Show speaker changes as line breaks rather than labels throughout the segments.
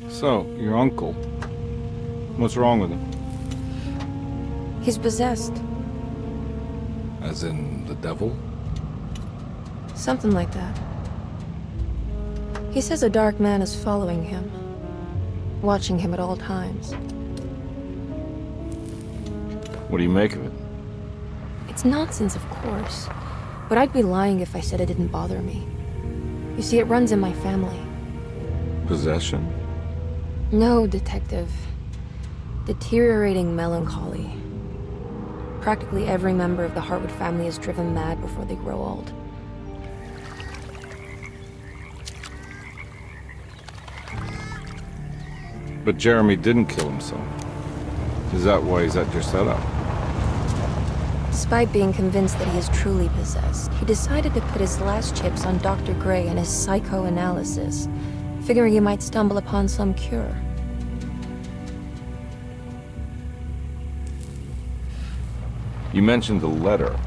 So, your uncle. What's wrong with him?
He's possessed.
As in the devil?
Something like that. He says a dark man is following him, watching him at all times.
What do you make of it?
It's nonsense, of course, but I'd be lying if I said it didn't bother me. You see, it runs in my family.
Possession?
No, Detective. Deteriorating melancholy. Practically every member of the Hartwood family is driven mad before they grow old.
But Jeremy didn't kill himself. Is that why he's at your setup?
Despite being convinced that he is truly possessed, he decided to put his last chips on Dr. Gray and his psychoanalysis, figuring he might stumble upon some cure.
You mentioned the letter.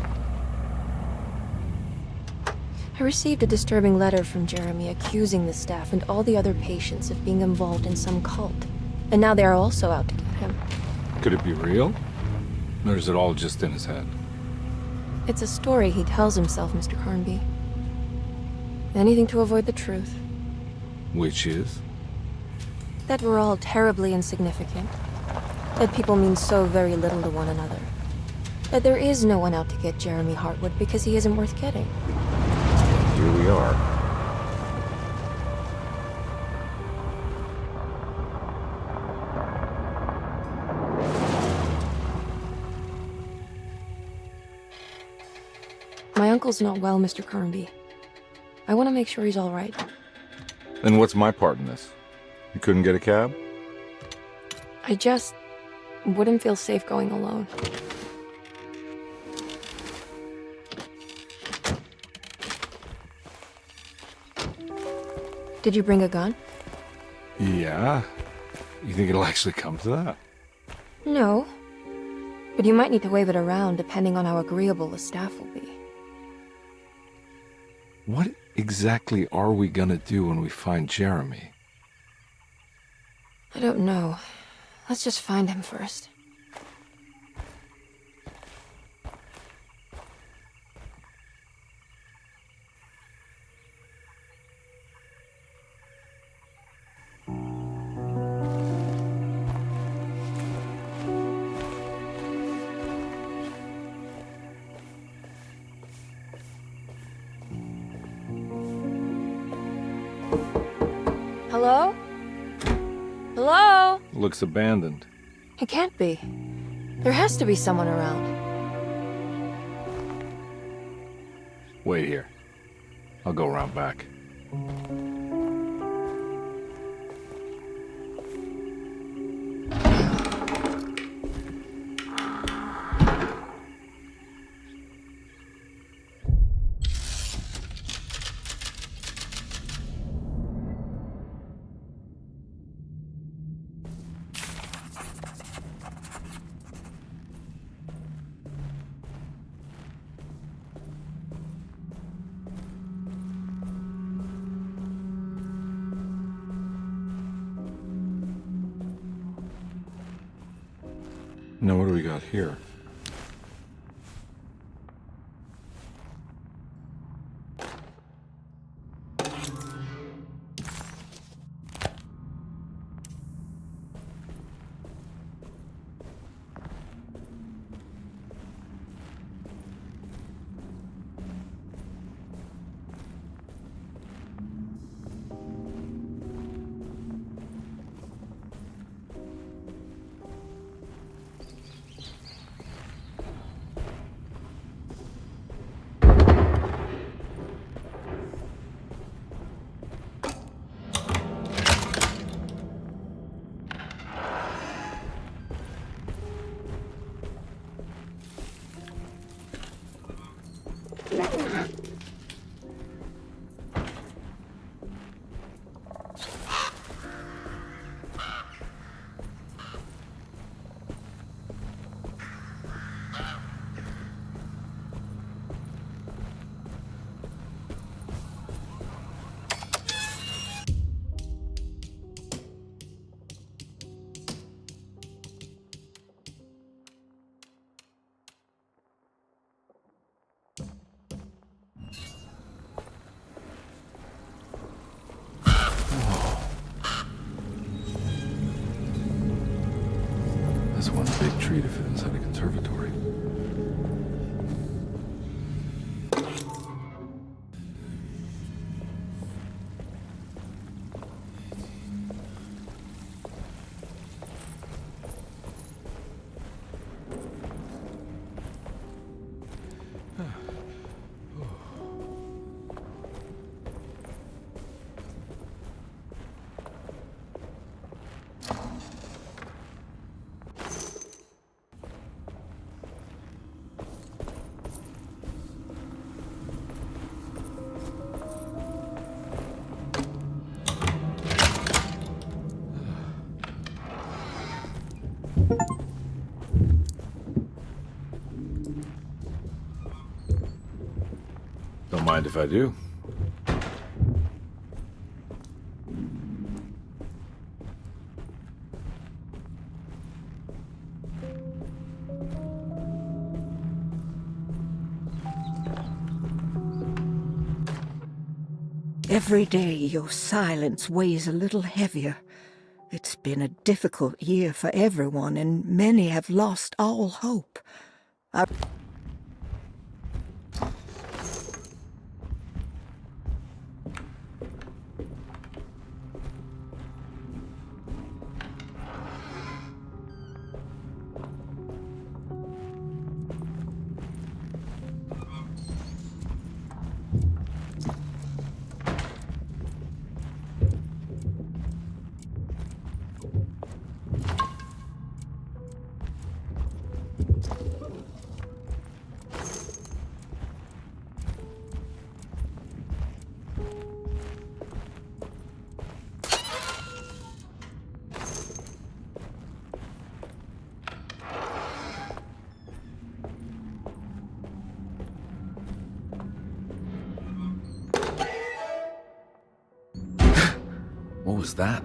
I received a disturbing letter from Jeremy accusing the staff and all the other patients of being involved in some cult. And now they are also out to get him.
Could it be real? Or is it all just in his head?
It's a story he tells himself, Mr. Carnby. Anything to avoid the truth.
Which is?
That we're all terribly insignificant. That people mean so very little to one another. That there is no one out to get Jeremy Hartwood because he isn't worth getting.
Here we are.
My uncle's not well, Mr. Carnby. I want to make sure he's all right.
Then what's my part in this? You couldn't get a cab?
I just wouldn't feel safe going alone. Did you bring a gun?
Yeah. You think it'll actually come to that?
No. But you might need to wave it around depending on how agreeable the staff will be.
What exactly are we gonna do when we find Jeremy?
I don't know. Let's just find him first. Hello? Hello?
Looks abandoned.
It can't be. There has to be someone around.
Wait here. I'll go around back. Now what do we got here?
tree to fit inside a conservatory.
Don't mind if I do.
Every day your silence weighs a little heavier. It's been a difficult year for everyone, and many have lost all hope.
What was that?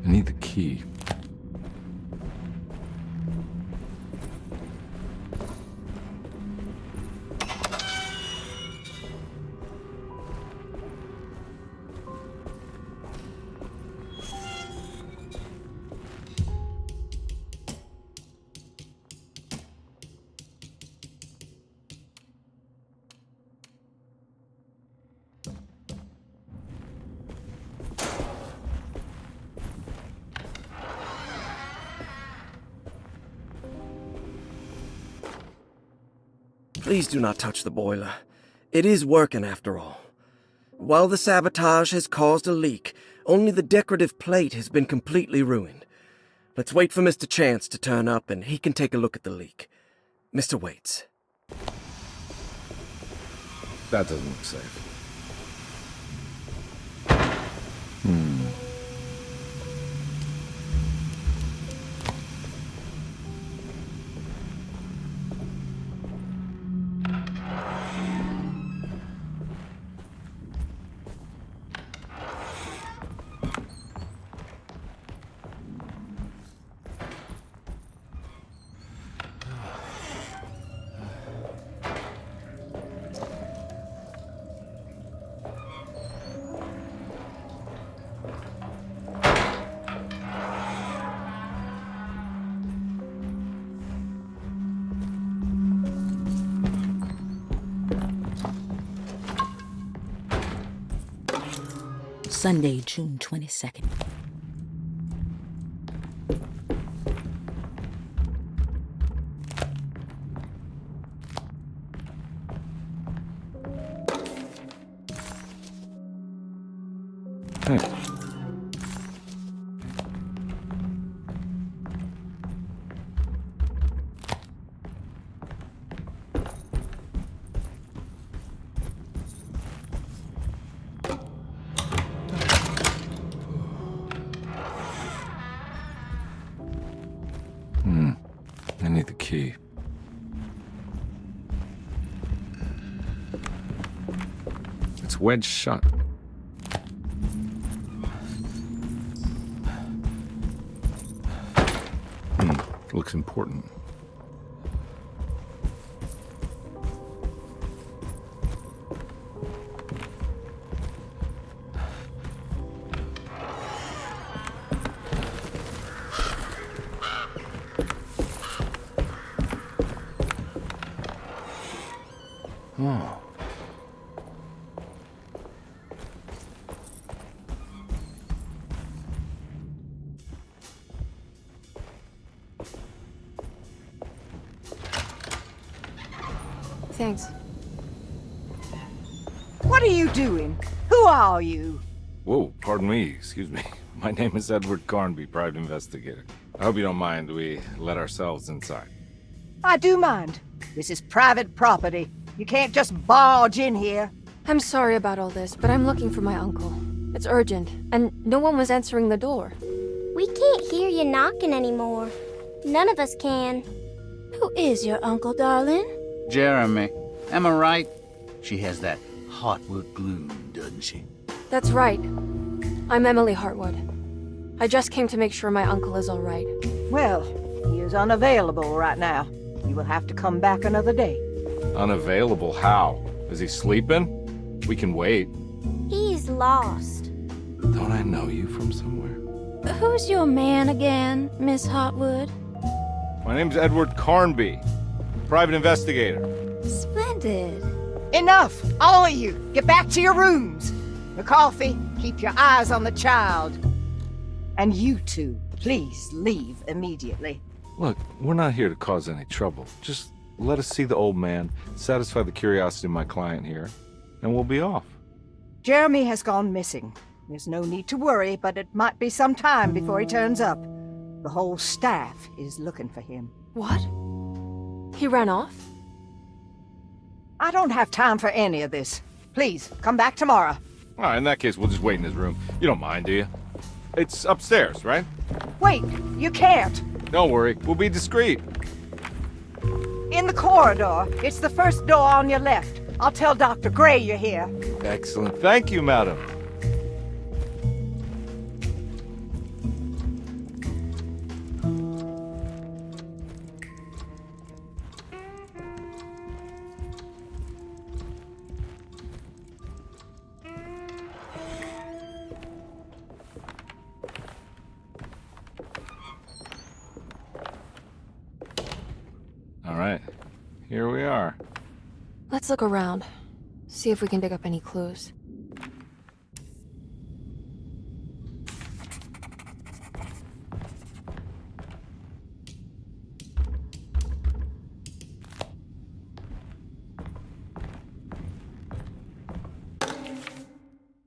I need the key.
Please do not touch the boiler. It is working after all. While the sabotage has caused a leak, only the decorative plate has been completely ruined. Let's wait for Mr. Chance to turn up and he can take a look at the leak. Mr. Waits.
That doesn't look safe.
Sunday, June 22nd.
Hey.
I need the key.
It's wedged shut. Looks important. Oh.
Thanks.
What are you doing? Who are you?
Whoa, pardon me, excuse me. My name is Edward Carnby, private investigator. I hope you don't mind we let ourselves inside.
I do mind. This is private property. You can't just barge in here.
I'm sorry about all this, but I'm looking for my uncle. It's urgent, and no one was answering the door.
We can't hear you knocking anymore. None of us can.
Who is your uncle, darling?
Jeremy. Am I right? She has that Heartwood gloom, doesn't she?
That's right. I'm Emily Hartwood. I just came to make sure my uncle is all right.
Well, he is unavailable right now. You will have to come back another day.
Unavailable how? Is he sleeping? We can wait.
He's lost.
Don't I know you from somewhere?
Who's your man again, Miss Hartwood?
My name's Edward Carnby, private investigator.
Splendid.
Enough! All of you! Get back to your rooms! McCarthy, keep your eyes on the child. And you two, please leave immediately.
Look, we're not here to cause any trouble. Just let us see the old man, satisfy the curiosity of my client here, and we'll be off.
Jeremy has gone missing. There's no need to worry, but it might be some time before he turns up. The whole staff is looking for him.
What? He ran off?
I don't have time for any of this. Please, come back tomorrow.
All right, in that case, we'll just wait in his room. You don't mind, do you? It's upstairs, right?
Wait, you can't.
Don't worry, we'll be discreet.
In the corridor. It's the first door on your left. I'll tell Dr. Gray you're here.
Excellent. Thank you, madam. All right, here we are.
Let's look around. See if we can dig up any clues.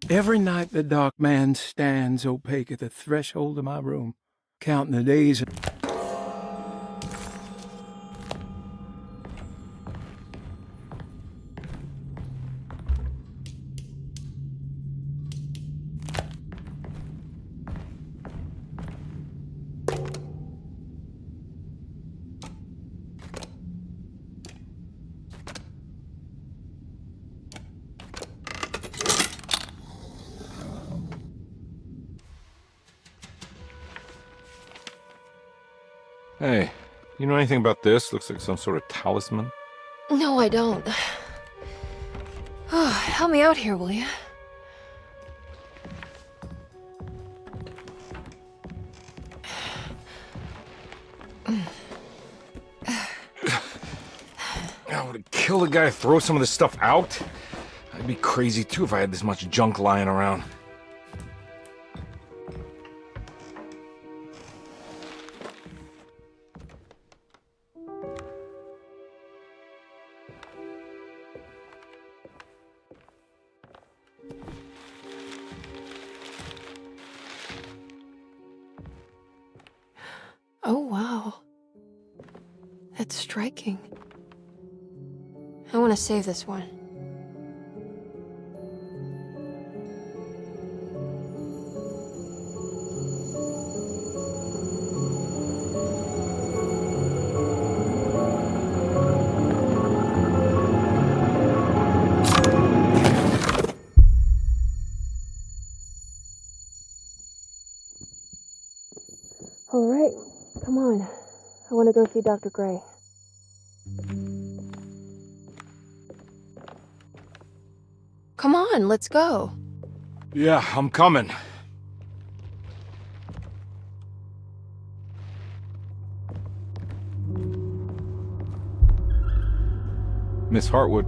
Every night the dark man stands opaque at the threshold of my room, counting the days.
Hey, you know anything about this? Looks like some sort of talisman.
No, I don't. Help me out here, will you?
I would kill the guy to throw some of this stuff out. I'd be crazy too if I had this much junk lying around.
Oh, wow. That's striking. I want to save this one. All right, come on. I want to go see Dr. Gray. Come on, let's go.
Yeah, I'm coming. Miss Hartwood.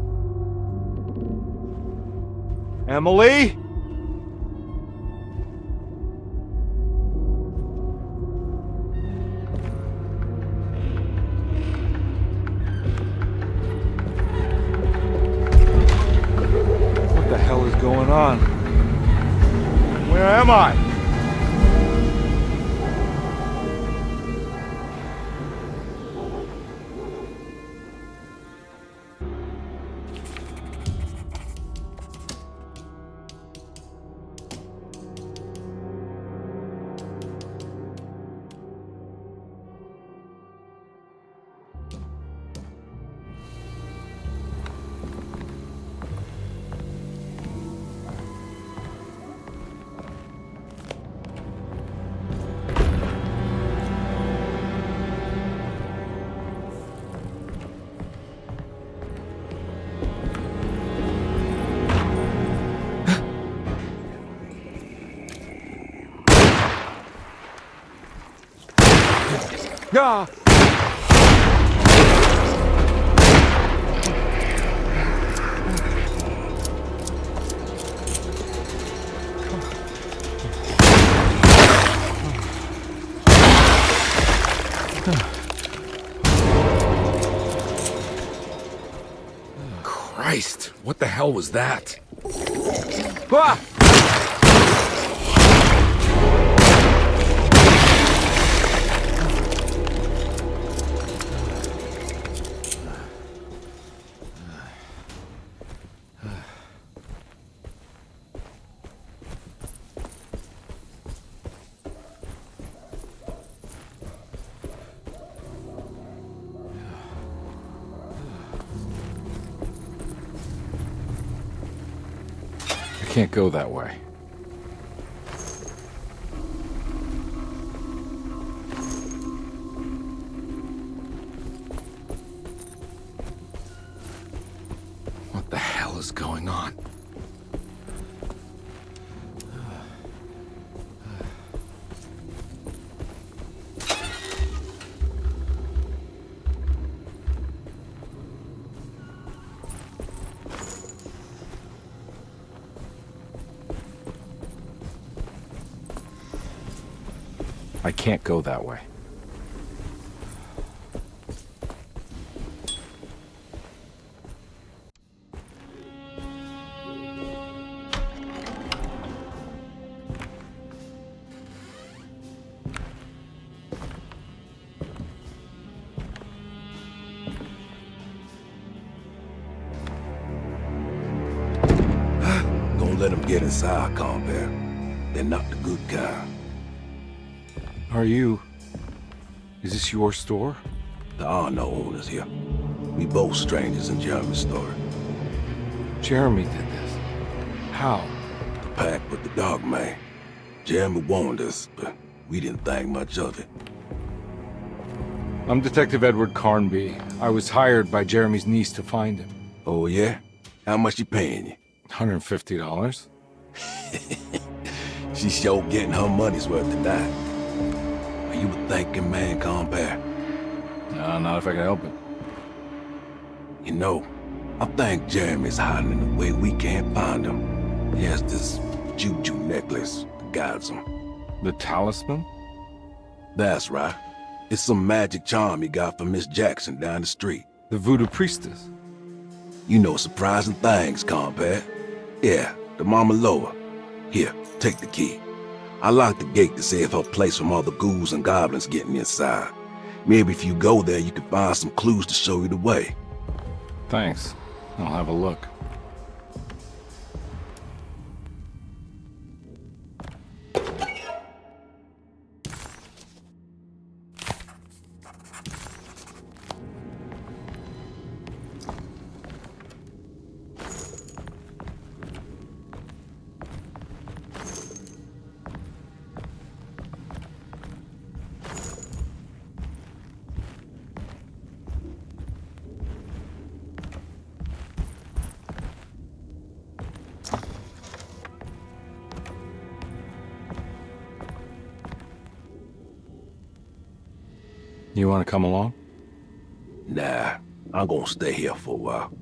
Emily? What the hell is going on? Where am I? Ah!
Christ, what the hell was that?
Ah! I can't go that way.
What the hell is going on?
I can't go that way.
Don't let them get inside, compare. They're not the good kind.
Are you... Is this your store?
There are no owners here. We both strangers in Jeremy's story.
Jeremy did this. How?
The pact with the dog man. Jeremy warned us, but we didn't think much of it.
I'm Detective Edward Carnby. I was hired by Jeremy's niece to find him.
Oh, yeah? How much you paying you?
$150.
She's sure getting her money's worth tonight. Are you a thinking man, compare?
No, not if I can help it.
You know, I think Jeremy's hiding in a way we can't find him. He has this juju necklace that guides him.
The talisman?
That's right. It's some magic charm he got from Miss Jackson down the street.
The voodoo priestess?
You know surprising things, compare. Yeah, the Mama Loa. Here, take the key. I locked the gate to save her place from all the ghouls and goblins getting inside. Maybe if you go there, you can find some clues to show you the way.
Thanks. I'll have a look. You want to come along?
Nah, I'm gonna stay here for a while.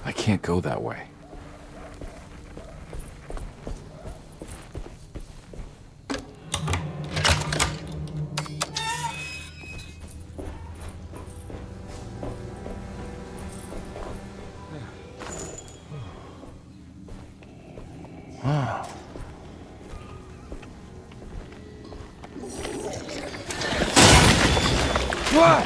I can't go that way. Wow. What?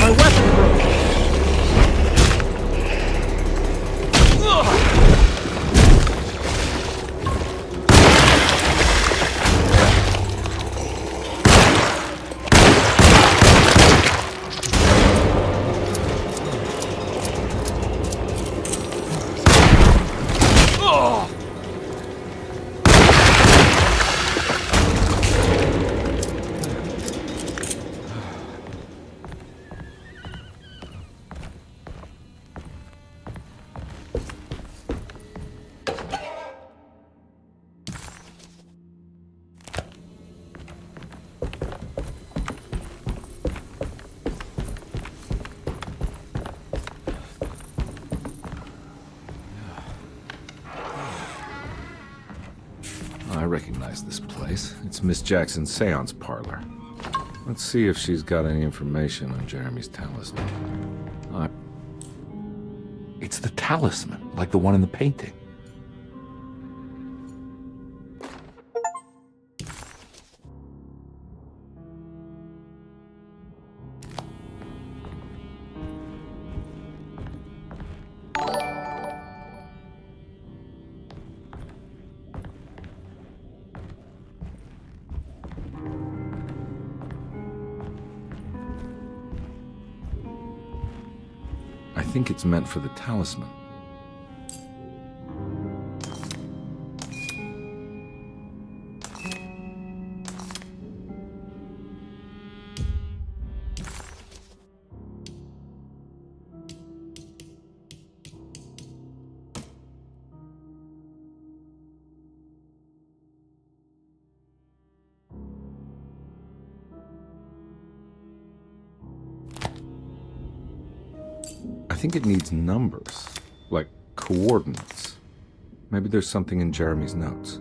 My weapon broke!
I recognize this place. It's Miss Jackson's seance parlor. Let's see if she's got any information on Jeremy's talisman. It's the talisman, like the one in the painting. think it's meant for the talisman. I think it needs numbers, like coordinates. Maybe there's something in Jeremy's notes.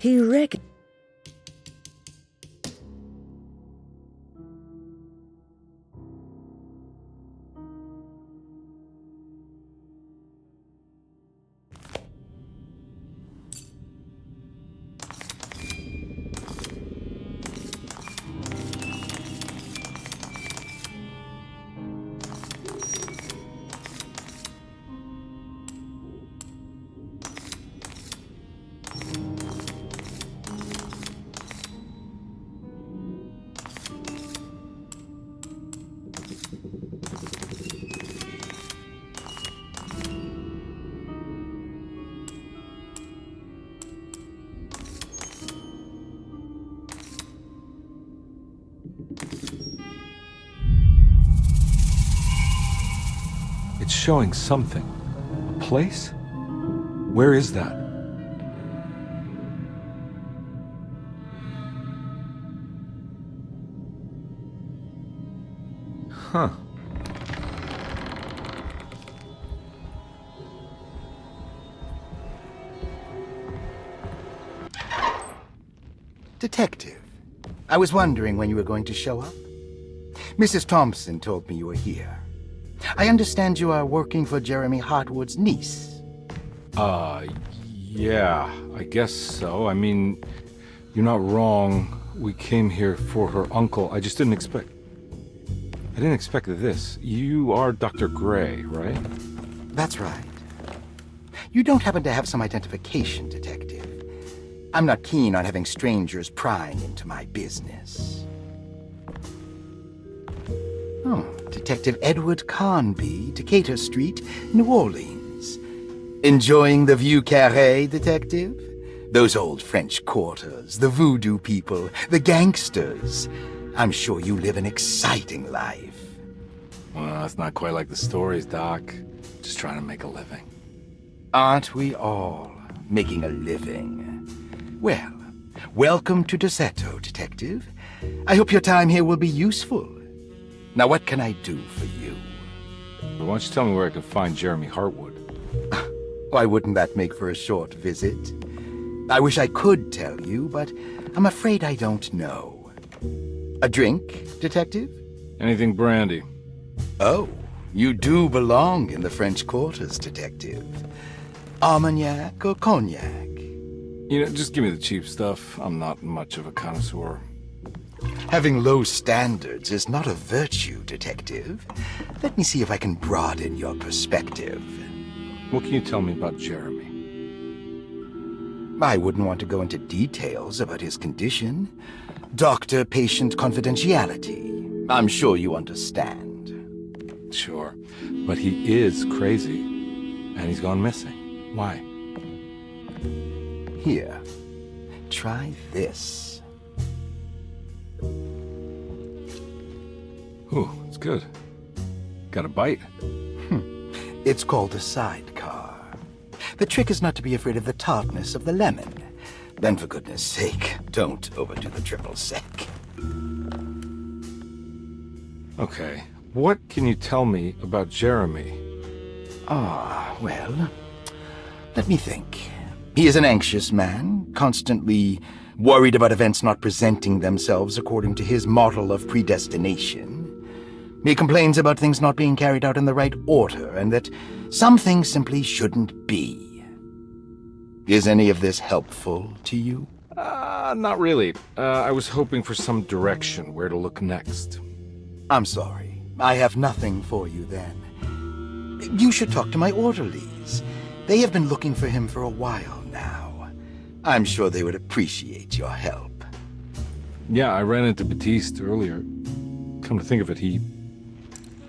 He reckon.
It's showing something. A place? Where is that? Huh.
Detective, I was wondering when you were going to show up. Mrs. Thompson told me you were here. I understand you are working for Jeremy Hartwood's niece.
Yeah, I guess so. I mean, you're not wrong. We came here for her uncle. I just didn't expect... I didn't expect this. You are Dr. Gray, right?
That's right. You don't happen to have some identification, Detective. I'm not keen on having strangers prying into my business. Oh, Detective Edward Carnby, Decatur Street, New Orleans. Enjoying the Vieux Carré, Detective? Those old French quarters, the voodoo people, the gangsters. I'm sure you live an exciting life.
Well, it's not quite like the stories, Doc. Just trying to make a living.
Aren't we all making a living? Well, welcome to Deseto, Detective. I hope your time here will be useful. Now, what can I do for you?
Why don't you tell me where I can find Jeremy Hartwood?
Why wouldn't that make for a short visit? I wish I could tell you, but I'm afraid I don't know. A drink, Detective?
Anything brandy.
Oh, you do belong in the French Quarters, Detective. Armagnac or cognac?
You know, just give me the cheap stuff. I'm not much of a connoisseur.
Having low standards is not a virtue, Detective. Let me see if I can broaden your perspective.
What can you tell me about Jeremy?
I wouldn't want to go into details about his condition. Doctor-patient confidentiality. I'm sure you understand.
Sure, but he is crazy, and he's gone missing. Why?
Here, try this.
Ooh, it's good. Got a bite?
It's called a sidecar. The trick is not to be afraid of the tartness of the lemon. Then, for goodness sake, don't overdo the triple sec.
Okay, what can you tell me about Jeremy?
Well, let me think. He is an anxious man, constantly Worried about events not presenting themselves according to his model of predestination. He complains about things not being carried out in the right order, and that some things simply shouldn't be. Is any of this helpful to you?
Not really. I was hoping for some direction where to look next.
I'm sorry. I have nothing for you then. You should talk to my orderlies. They have been looking for him for a while now. I'm sure they would appreciate your help.
Yeah, I ran into Batiste earlier. Come to think of it, he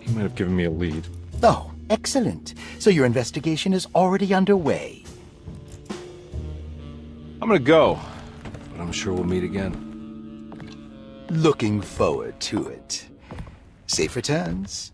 might have given me a lead.
Oh, excellent. So your investigation is already underway.
I'm gonna go, but I'm sure we'll meet again.
Looking forward to it. Safe returns.